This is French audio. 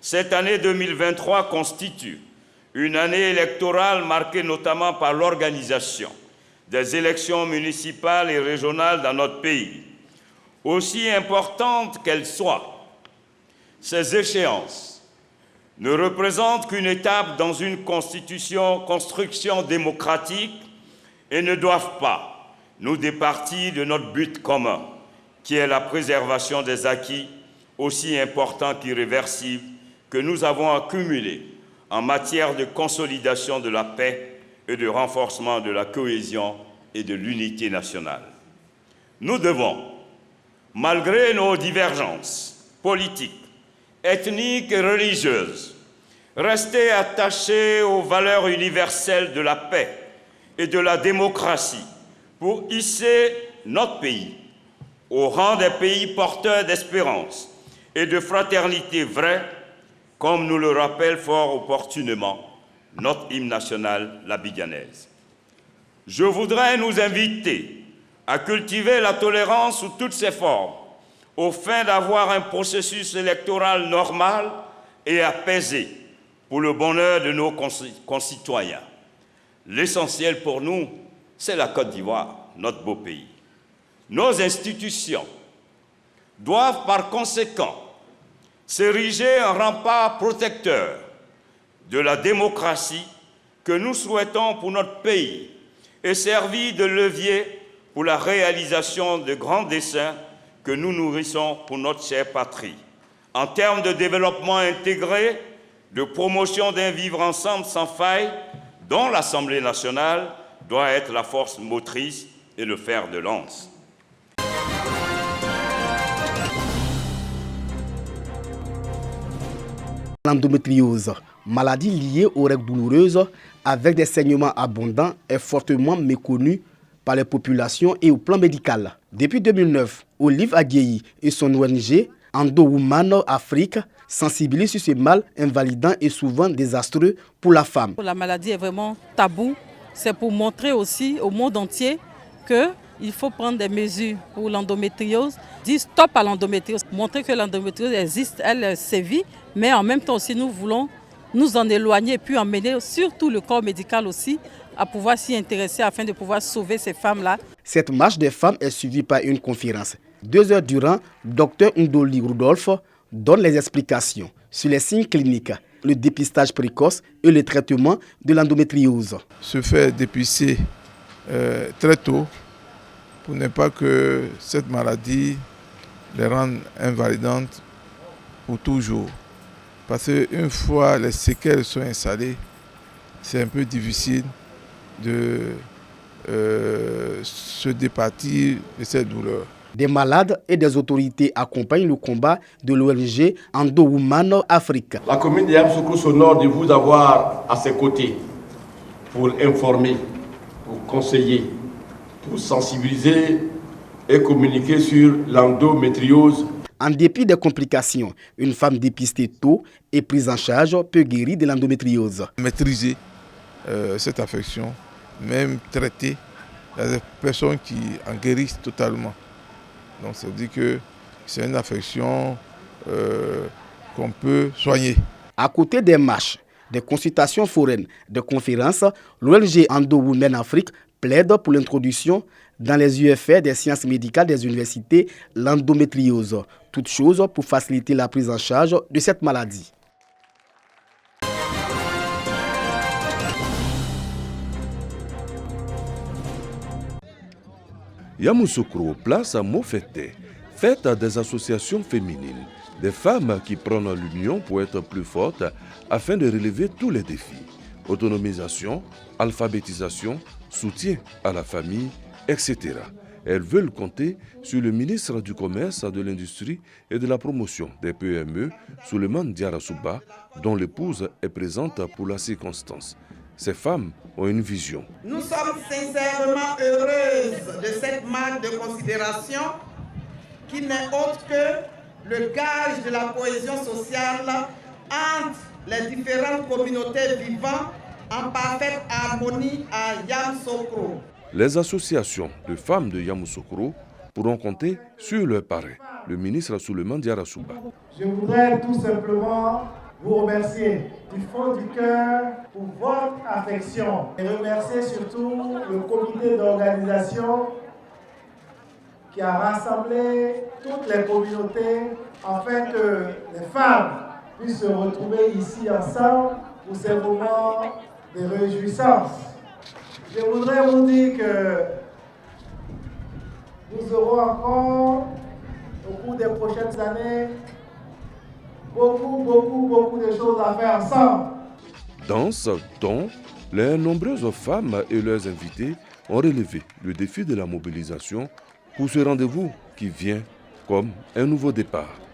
Cette année 2023 constitue une année électorale marquée notamment par l'organisation des élections municipales et régionales dans notre pays. Aussi importantes qu'elles soient, ces échéances ne représentent qu'une étape dans une construction démocratique et ne doivent pas nous départir de notre but commun, qui est la préservation des acquis aussi importants qu'irréversibles que nous avons accumulés en matière de consolidation de la paix et de renforcement de la cohésion et de l'unité nationale. Nous devons, malgré nos divergences politiques, ethniques et religieuses, rester attachés aux valeurs universelles de la paix et de la démocratie pour hisser notre pays au rang des pays porteurs d'espérance et de fraternité vraie, comme nous le rappelle fort opportunément notre hymne national, l'abidjanaise. Je voudrais nous inviter à cultiver la tolérance sous toutes ses formes, au fin d'avoir un processus électoral normal et apaisé pour le bonheur de nos concitoyens. L'essentiel pour nous, c'est la Côte d'Ivoire, notre beau pays. Nos institutions doivent par conséquent s'ériger en rempart protecteur de la démocratie que nous souhaitons pour notre pays et servir de levier pour la réalisation de grands desseins que nous nourrissons pour notre chère patrie. En termes de développement intégré, de promotion d'un vivre ensemble sans faille, dont l'Assemblée nationale doit être la force motrice et le fer de lance. L'endométriose, maladie liée aux règles douloureuses avec des saignements abondants, est fortement méconnue par les populations et au plan médical. Depuis 2009, Olive Adjeyi et son ONG Endo Woman Afrique sensibilisent sur ce mal invalidant et souvent désastreux pour la femme. La maladie est vraiment tabou. C'est pour montrer aussi au monde entier qu'il faut prendre des mesures pour l'endométriose, dire stop à l'endométriose, montrer que l'endométriose existe, elle sévit, mais en même temps aussi nous voulons nous en éloigner et puis emmener surtout le corps médical aussi à pouvoir s'y intéresser afin de pouvoir sauver ces femmes-là. Cette marche des femmes est suivie par une conférence. 2 heures durant, Dr Ndoli Rudolph donne les explications sur les signes cliniques, le dépistage précoce et le traitement de l'endométriose. Se faire dépister très tôt pour ne pas que cette maladie les rende invalidantes pour toujours. Parce qu'une fois les séquelles sont installées, c'est un peu difficile de se départir de cette douleur. Des malades et des autorités accompagnent le combat de l'ONG Endo Woman Afrique. La commune de Yamoussoukro s'honore de vous avoir à ses côtés pour informer, pour conseiller, pour sensibiliser et communiquer sur l'endométriose. En dépit des complications, une femme dépistée tôt et prise en charge peut guérir de l'endométriose. Maîtriser cette affection, même traiter, il y a des personnes qui en guérissent totalement. Donc ça veut dire que c'est une affection qu'on peut soigner. À côté des marches, des consultations foraines, des conférences, l'ONG Endo Women Afrique plaide pour l'introduction dans les UFR des sciences médicales des universités l'endométriose. Toute chose pour faciliter la prise en charge de cette maladie. Yamoussoukro, place à Mofete, fête des associations féminines, des femmes qui prennent l'union pour être plus fortes afin de relever tous les défis. Autonomisation, alphabétisation, soutien à la famille, etc. Elles veulent compter sur le ministre du Commerce, de l'Industrie et de la Promotion des PME, Souleymane Diarra-Souba, dont l'épouse est présente pour la circonstance. Ces femmes ont une vision. Nous sommes sincèrement heureuses de cette marque de considération qui n'est autre que le gage de la cohésion sociale entre les différentes communautés vivant en parfaite harmonie à Yamoussoukro. Les associations de femmes de Yamoussoukro pourront compter sur leur parrain, le ministre Souleymane Diarra-Souba. Je voudrais tout simplement vous remercier du fond du cœur pour votre affection et remercier surtout le comité d'organisation qui a rassemblé toutes les communautés afin que les femmes puissent se retrouver ici ensemble pour ces moments de réjouissance. Je voudrais vous dire que nous aurons encore, au cours des prochaines années, beaucoup de choses à faire ensemble. Dans ce temps, les nombreuses femmes et leurs invités ont relevé le défi de la mobilisation pour ce rendez-vous qui vient comme un nouveau départ.